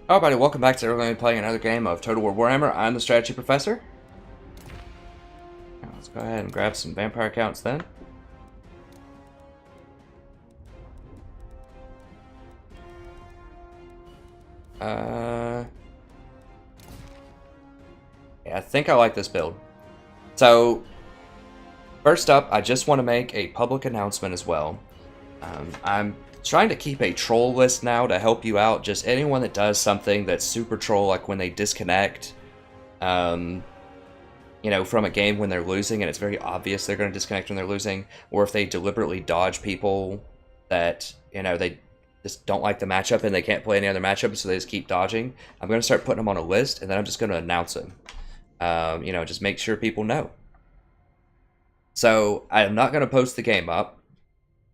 Hello everybody, welcome back to We're going to be playing another game of Total War Warhammer. I'm the Strategy Professor. Now, let's go ahead and grab some vampire counts then. Yeah, I think I like this build. So, first up, I just want to make a public announcement as well. I'm trying to keep a troll list now to help you out. Just anyone that does something that's super troll, like when they disconnect, you know, from a game when they're losing, and it's very obvious they're going to disconnect when they're losing, or if they deliberately dodge people that, you know, they just don't like the matchup and they can't play any other matchup, so they just keep dodging. I'm going to start putting them on a list, and then I'm just going to announce them. You know, just make sure people know. So, I'm not going to post the game up.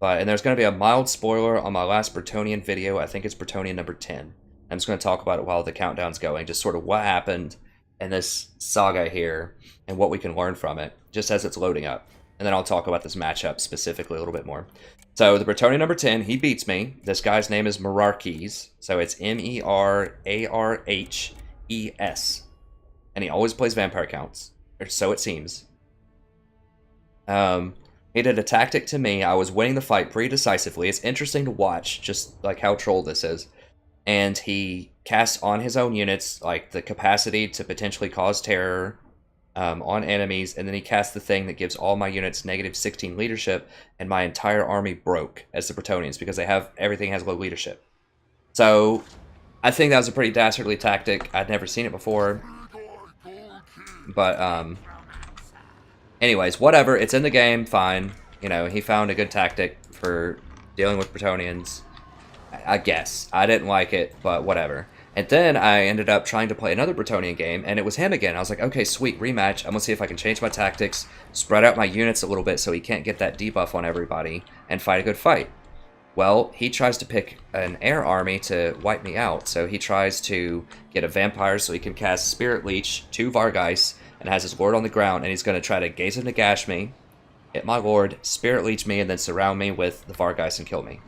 And there's going to be a mild spoiler on my last Bretonnian video. I think it's Bretonnian number 10. I'm just going to talk about it while the countdown's going. Just sort of what happened in this saga here and what we can learn from it, just as it's loading up. And then I'll talk about this matchup specifically a little bit more. So the Bretonnian number 10, he beats me. This guy's name is Merarches. So it's M-E-R-A-R-H-E-S. And he always plays vampire counts. Or so it seems. He did a tactic to me. I was winning the fight pretty decisively. It's interesting to watch, just like how troll this is. And he casts on his own units, like the capacity to potentially cause terror on enemies, and then he casts the thing that gives all my units negative 16 leadership, and my entire army broke as the Bretonnians because everything has low leadership. So I think that was a pretty dastardly tactic. I'd never seen it before. But anyways, whatever, it's in the game, fine. You know, he found a good tactic for dealing with Bretonnians. I guess. I didn't like it, but whatever. And then I ended up trying to play another Bretonnian game, and it was him again. I was like, okay, sweet, rematch. I'm going to see if I can change my tactics, spread out my units a little bit so he can't get that debuff on everybody, and fight a good fight. Well, he tries to pick an air army to wipe me out, so he tries to get a vampire so he can cast Spirit Leech, 2 Vargeist, and has his lord on the ground, and he's going to try to Gaze of Nagash me, hit my lord, Spirit Leech me, and then surround me with the Vargeist and kill me.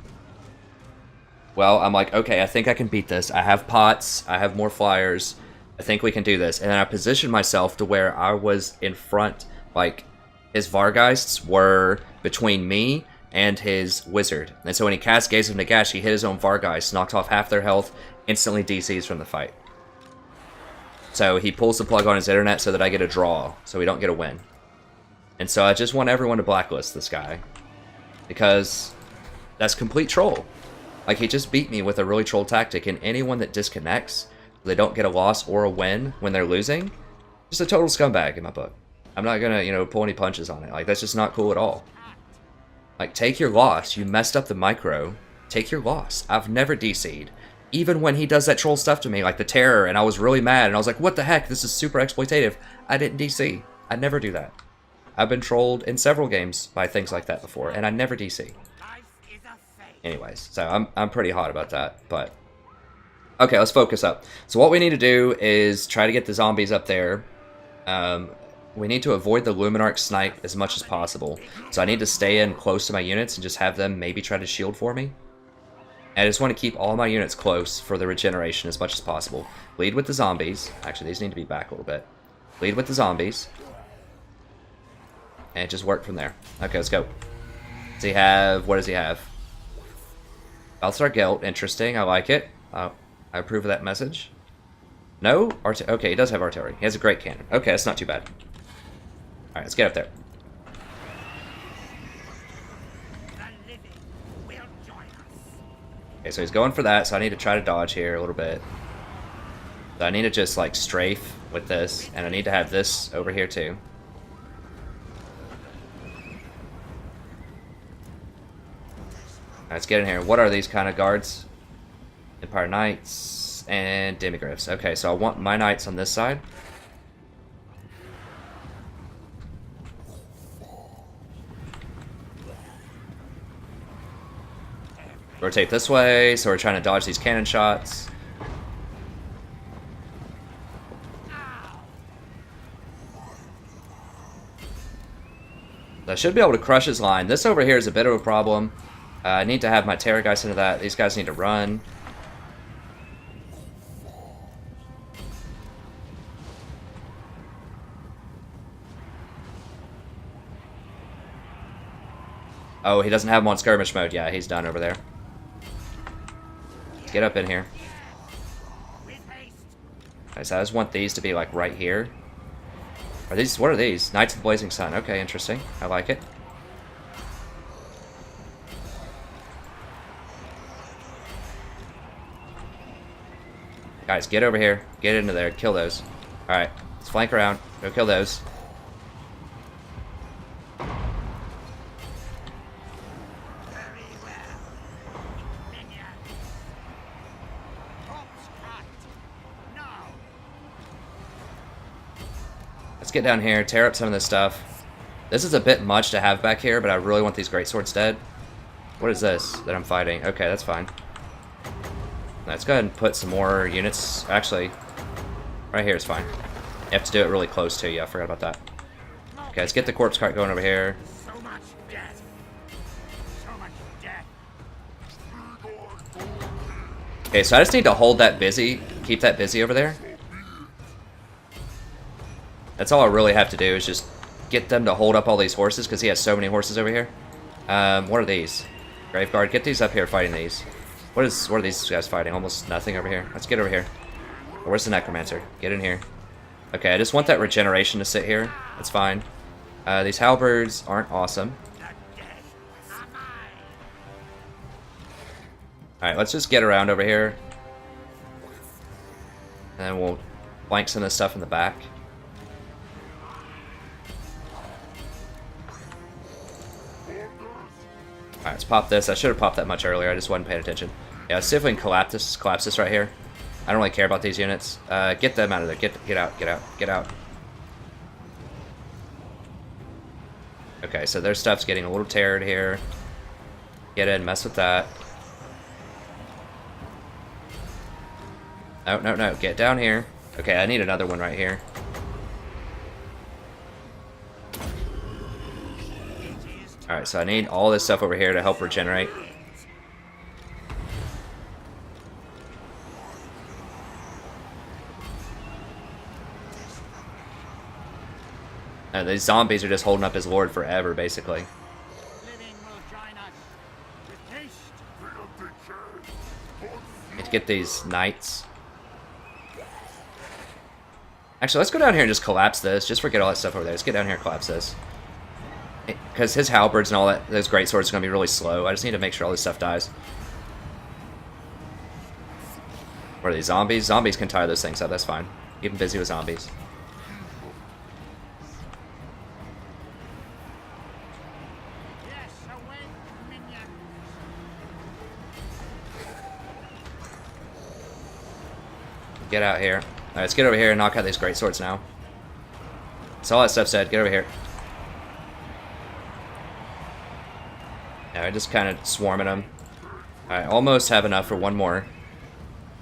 Well, I'm like, okay, I think I can beat this. I have pots, I have more flyers, I think we can do this. And then I positioned myself to where I was in front, like, his Vargeists were between me and his wizard. And so when he cast Gaze of Nagash, he hit his own Vargeist, knocked off half their health, instantly DCs from the fight. So he pulls the plug on his internet so that I get a draw, so we don't get a win. And so I just want everyone to blacklist this guy, because that's complete troll. Like, he just beat me with a really troll tactic, and anyone that disconnects, they don't get a loss or a win when they're losing, just a total scumbag in my book. I'm not gonna, you know, pull any punches on it. Like, that's just not cool at all. Like, take your loss. You messed up the micro. Take your loss. I've never DC'd. Even when he does that troll stuff to me, like the terror, and I was really mad, and I was like, what the heck, this is super exploitative. I didn't DC. I never do that. I've been trolled in several games by things like that before, and I never DC. Anyways, so I'm pretty hot about that, but... Okay, let's focus up. So what we need to do is try to get the zombies up there. We need to avoid the Luminarch snipe as much as possible. So I need to stay in close to my units and just have them maybe try to shield for me. I just want to keep all my units close for the regeneration as much as possible. Lead with the zombies. Actually, these need to be back a little bit. Lead with the zombies. And just work from there. Okay, let's go. Does he have... What does he have? Balthasar Gelt. Interesting. I like it. I approve of that message. No? Okay, he does have artillery. He has a great cannon. Okay, that's not too bad. Alright, let's get up there. Okay, so he's going for that, so I need to try to dodge here a little bit. So I need to just, like, strafe with this, and I need to have this over here, too. Alright, let's get in here. What are these kind of guards? Empire Knights and Demigryphs. Okay, so I want my Knights on this side. Rotate this way, so we're trying to dodge these cannon shots. I should be able to crush his line. This over here is a bit of a problem. I need to have my Terrorgeist into that. These guys need to run. Oh, he doesn't have him on skirmish mode. Yeah, he's done over there. Let's get up in here. Okay, so I just want these to be like right here. Are these? What are these? Knights of the Blazing Sun. Okay, interesting. I like it. Guys, get over here. Get into there. Kill those. Alright, let's flank around. Go kill those. Let's get down here, tear up some of this stuff. This is a bit much to have back here, but I really want these greatswords dead. What is this that I'm fighting? Okay, that's fine. Let's go ahead and put some more units. Actually, right here is fine. You have to do it really close to you. I forgot about that. Okay, let's get the corpse cart going over here. So much death. So much death. Okay, so I just need to hold that busy. Keep that busy over there. That's all I really have to do is just get them to hold up all these horses because he has so many horses over here. What are these? Graveguard, get these up here fighting these. What are these guys fighting? Almost nothing over here. Let's get over here. Where's the Necromancer? Get in here. Okay, I just want that regeneration to sit here. That's fine. These halberds aren't awesome. Alright, let's just get around over here. And then we'll flank some of this stuff in the back. Alright, let's pop this. I should have popped that much earlier. I just wasn't paying attention. Yeah, let's see if we can collapse this right here. I don't really care about these units. Get them out of there. Get out, get out, get out. Okay, so their stuff's getting a little teared here. Get in, mess with that. No, no, no. Get down here. Okay, I need another one right here. Alright, so I need all this stuff over here to help regenerate. These zombies are just holding up his lord forever, basically. Need to get these knights. Actually, let's go down here and just collapse this. Just forget all that stuff over there. Let's get down here and collapse this. Because his halberds and all that, those great swords are going to be really slow. I just need to make sure all this stuff dies. What are these, zombies? Zombies can tire those things up, that's fine. Keep them busy with zombies. Get out here. Alright, let's get over here and knock out these great swords now. That's all that stuff said. Get over here. Yeah, just kind of swarming them. Alright, almost have enough for one more.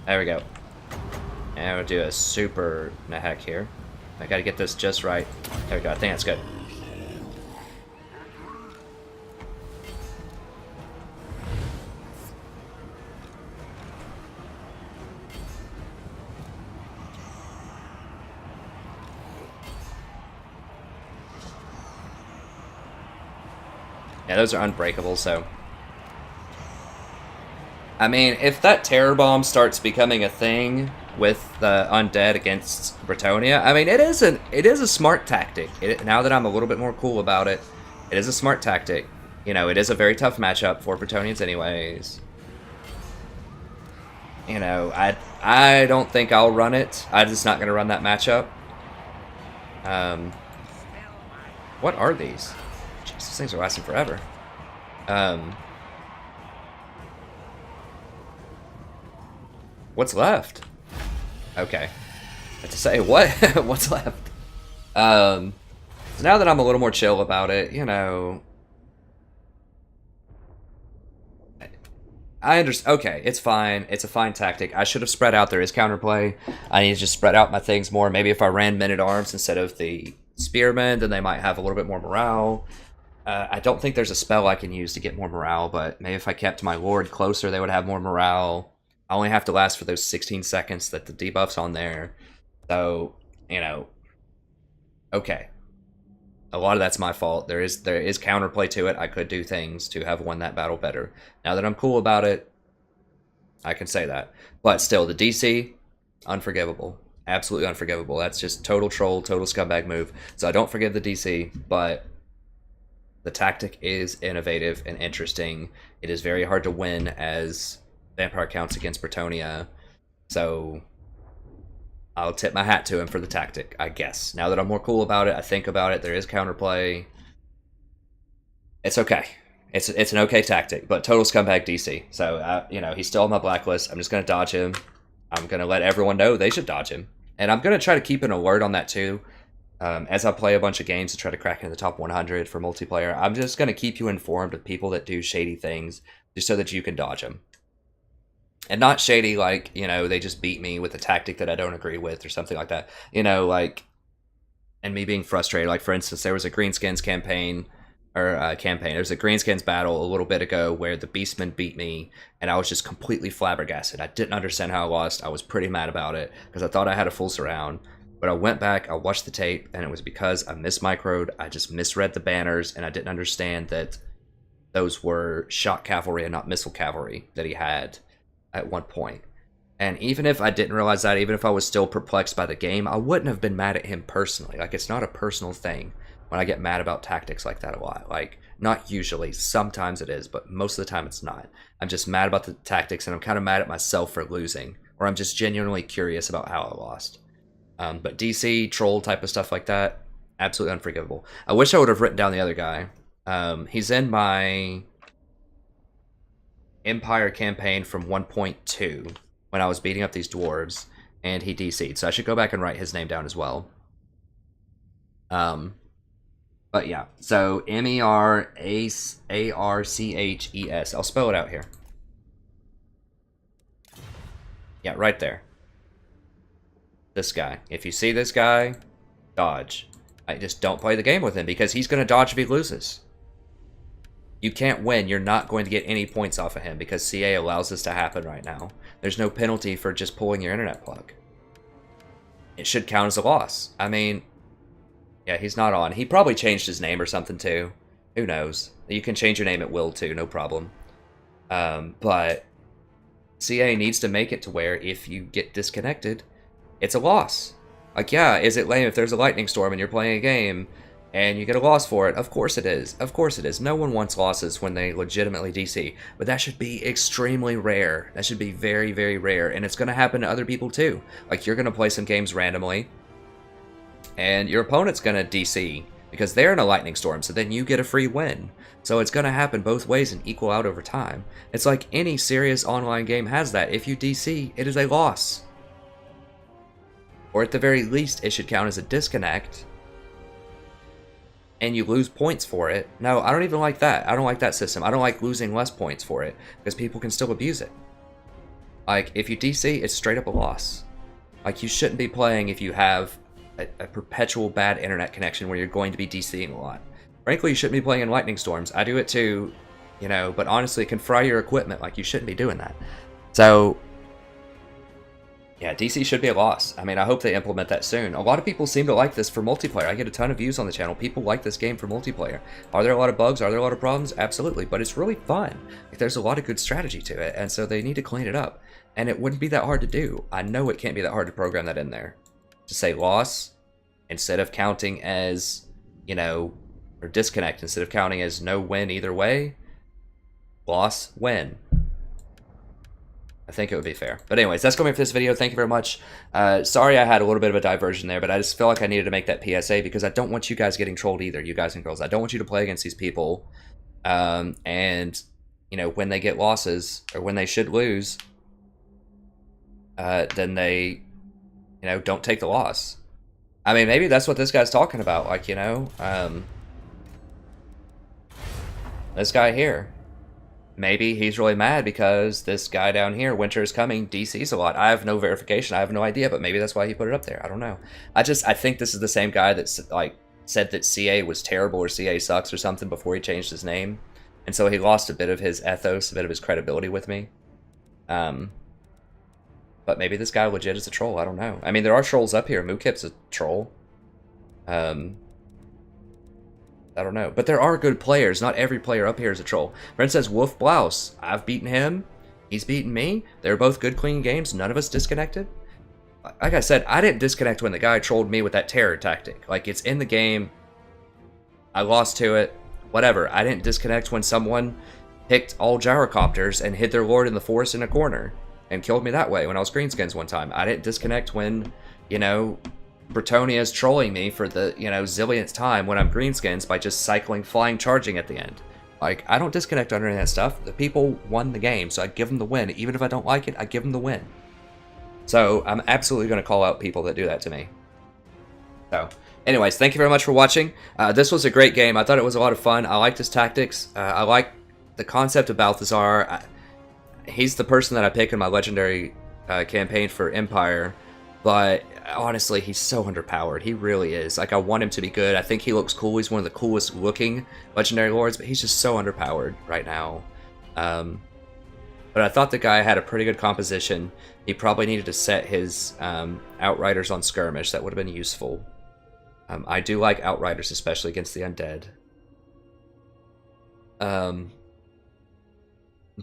There we go. And we'll do a super Nahek here. I gotta get this just right. There we go, I think that's good. Yeah, those are unbreakable, so... I mean, if that terror bomb starts becoming a thing with the undead against Bretonnia, I mean, it is a smart tactic. Now that I'm a little bit more cool about it, it is a smart tactic. You know, it is a very tough matchup for Bretonians anyways. You know, I don't think I'll run it. I'm just not going to run that matchup. What are these? Jeez, these things are lasting forever. What's left? Okay. I have to say, what? What's left? So now that I'm a little more chill about it, you know... I understand. Okay, it's fine. It's a fine tactic. I should have spread out. There is counterplay. I need to just spread out my things more. Maybe if I ran men-at-arms instead of the spearmen, then they might have a little bit more morale. I don't think there's a spell I can use to get more morale, but maybe if I kept my lord closer, they would have more morale. I only have to last for those 16 seconds that the debuff's on there. So, you know, okay. A lot of that's my fault. There is counterplay to it. I could do things to have won that battle better. Now that I'm cool about it, I can say that. But still, the DC, unforgivable. Absolutely unforgivable. That's just total troll, total scumbag move. So I don't forgive the DC, but the tactic is innovative and interesting. It is very hard to win as Vampire counts against Bretonia. So I'll tip my hat to him for the tactic, I guess. Now that I'm more cool about it, I think about it, there is counterplay. It's okay. It's an okay tactic, but total scumbag DC. So, you know, he's still on my blacklist. I'm just going to dodge him. I'm going to let everyone know they should dodge him. And I'm going to try to keep an alert on that too. As I play a bunch of games to try to crack into the top 100 for multiplayer, I'm just going to keep you informed of people that do shady things just so that you can dodge them. And not shady like, you know, they just beat me with a tactic that I don't agree with or something like that. You know, like, and me being frustrated. Like, for instance, there was a Greenskins campaign, there's a Greenskins battle a little bit ago where the Beastmen beat me, and I was just completely flabbergasted. I didn't understand how I lost. I was pretty mad about it, because I thought I had a full surround. But I went back, I watched the tape, and it was because I mismicroed, I just misread the banners, and I didn't understand that those were shot cavalry and not missile cavalry that he had at one point. And even if I didn't realize that, even if I was still perplexed by the game, I wouldn't have been mad at him personally. Like, it's not a personal thing when I get mad about tactics like that a lot. Like, not usually. Sometimes it is, but most of the time it's not. I'm just mad about the tactics, and I'm kind of mad at myself for losing. Or I'm just genuinely curious about how I lost. But DC, troll type of stuff like that, absolutely unforgivable. I wish I would have written down the other guy. He's in my Empire campaign from 1.2 when I was beating up these dwarves, and he DC'd. So I should go back and write his name down as well. But yeah, so MERARCHES. I'll spell it out here. Yeah, right there. This guy. If you see this guy, dodge. I just don't play the game with him because he's going to dodge if he loses. You can't win. You're not going to get any points off of him because CA allows this to happen right now. There's no penalty for just pulling your internet plug. It should count as a loss. I mean, yeah, he's not on. He probably changed his name or something too. Who knows? You can change your name at will too, no problem. But CA needs to make it to where if you get disconnected, it's a loss. Like, yeah, is it lame if there's a lightning storm and you're playing a game and you get a loss for it? Of course it is. Of course it is. No one wants losses when they legitimately DC. But that should be extremely rare. That should be very, very rare. And it's going to happen to other people too. Like, you're going to play some games randomly and your opponent's going to DC because they're in a lightning storm. So then you get a free win. So it's going to happen both ways and equal out over time. It's like any serious online game has that. If you DC, it is a loss. Or at the very least, it should count as a disconnect. And you lose points for it. No, I don't even like that. I don't like that system. I don't like losing less points for it. Because people can still abuse it. Like, if you DC, it's straight up a loss. Like, you shouldn't be playing if you have a perpetual bad internet connection where you're going to be DCing a lot. Frankly, you shouldn't be playing in lightning storms. I do it too, you know, but honestly, it can fry your equipment. Like, you shouldn't be doing that. So, yeah, DC should be a loss. I mean, I hope they implement that soon. A lot of people seem to like this for multiplayer. I get a ton of views on the channel. People like this game for multiplayer. Are there a lot of bugs? Are there a lot of problems? Absolutely, but it's really fun. Like, there's a lot of good strategy to it, and so they need to clean it up. And it wouldn't be that hard to do. I know it can't be that hard to program that in there. To say loss, instead of counting as, you know, or disconnect, instead of counting as no win either way, loss, win. I think it would be fair. But anyways, that's going to be it for this video. Thank you very much. Sorry I had a little bit of a diversion there, but I just feel like I needed to make that PSA because I don't want you guys getting trolled either, you guys and girls. I don't want you to play against these people. And, you know, when they get losses, or when they should lose, then they, you know, don't take the loss. I mean, maybe that's what this guy's talking about. Like, you know, this guy here. Maybe he's really mad because this guy down here, Winter is Coming, DCs a lot. I have no verification. I have no idea, but maybe that's why he put it up there. I don't know. I think this is the same guy that's like said that CA was terrible or CA sucks or something before he changed his name. And so he lost a bit of his ethos, a bit of his credibility with me. But maybe this guy legit is a troll. I don't know. I mean, there are trolls up here. Mookip's a troll. I don't know. But there are good players. Not every player up here is a troll. Brent says, Wolf Blouse. I've beaten him. He's beaten me. They're both good, clean games. None of us disconnected. Like I said, I didn't disconnect when the guy trolled me with that terror tactic. Like, it's in the game. I lost to it. Whatever. I didn't disconnect when someone picked all gyrocopters and hid their lord in the forest in a corner and killed me that way when I was greenskins one time. I didn't disconnect when, you know, Bretonia's trolling me for the, you know, zillionth time when I'm greenskins by just cycling, flying, charging at the end. Like, I don't disconnect under any of that stuff. The people won the game, so I give them the win. Even if I don't like it, I give them the win. So I'm absolutely going to call out people that do that to me. So, anyways, thank you very much for watching. This was a great game. I thought it was a lot of fun. I liked his tactics. I like the concept of Balthazar. He's the person that I pick in my legendary campaign for Empire, but honestly, he's so underpowered. He really is. Like, I want him to be good. I think he looks cool. He's one of the coolest looking legendary lords, but he's just so underpowered right now. But I thought the guy had a pretty good composition. He probably needed to set his Outriders on skirmish. That would have been useful. I do like Outriders, especially against the undead.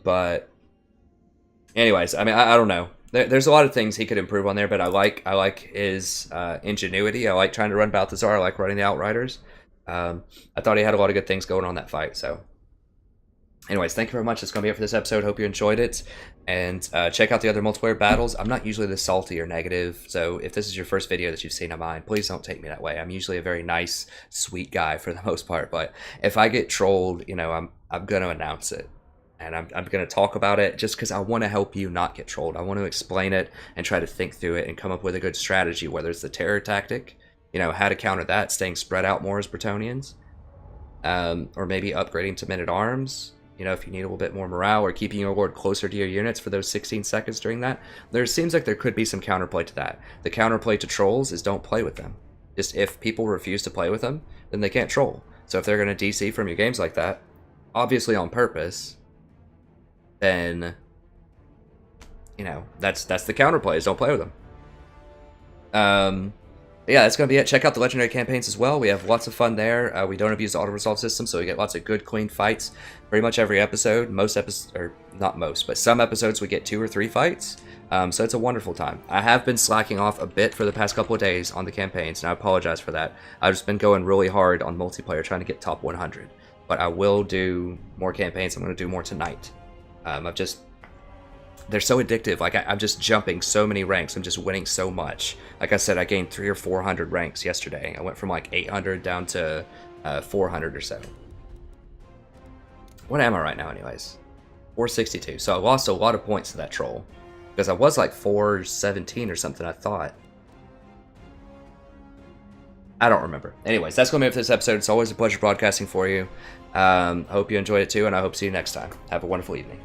But anyways, I mean, I don't know. There's a lot of things he could improve on there, but I like his ingenuity. I like trying to run Balthazar. I like running the Outriders. I thought he had a lot of good things going on that fight. So, anyways, thank you very much. That's going to be it for this episode. Hope you enjoyed it. And check out the other multiplayer battles. I'm not usually this salty or negative, so if this is your first video that you've seen of mine, please don't take me that way. I'm usually a very nice, sweet guy for the most part, but if I get trolled, you know, I'm going to announce it. And I'm going to talk about it just because I want to help you not get trolled. I want to explain it and try to think through it and come up with a good strategy, whether it's the terror tactic, you know, how to counter that, staying spread out more as Bretonians, or maybe upgrading to men-at-arms, you know, if you need a little bit more morale, or keeping your lord closer to your units for those 16 seconds during that. There seems like there could be some counterplay to that. The counterplay to trolls is don't play with them. Just if people refuse to play with them, then they can't troll. So if they're going to DC from your games like that, obviously on purpose, then, you know, that's the counterplay, is don't play with them. Yeah, that's going to be it. Check out the legendary campaigns as well. We have lots of fun there. We don't abuse the auto-resolve system, so we get lots of good, clean fights pretty much every episode. Most episodes, or not most, but some episodes we get 2 or 3 fights. So it's a wonderful time. I have been slacking off a bit for the past couple of days on the campaigns, and I apologize for that. I've just been going really hard on multiplayer, trying to get top 100. But I will do more campaigns. I'm going to do more tonight. They're so addictive. Like, I'm just jumping so many ranks. I'm just winning so much. Like I said, I gained 300 or 400 ranks yesterday. I went from like 800 down to 400 or so. What am I right now anyways? 462. So I lost a lot of points to that troll. Because I was like 417 or something, I thought. I don't remember. Anyways, that's going to be it for this episode. It's always a pleasure broadcasting for you. I hope you enjoyed it too, and I hope to see you next time. Have a wonderful evening.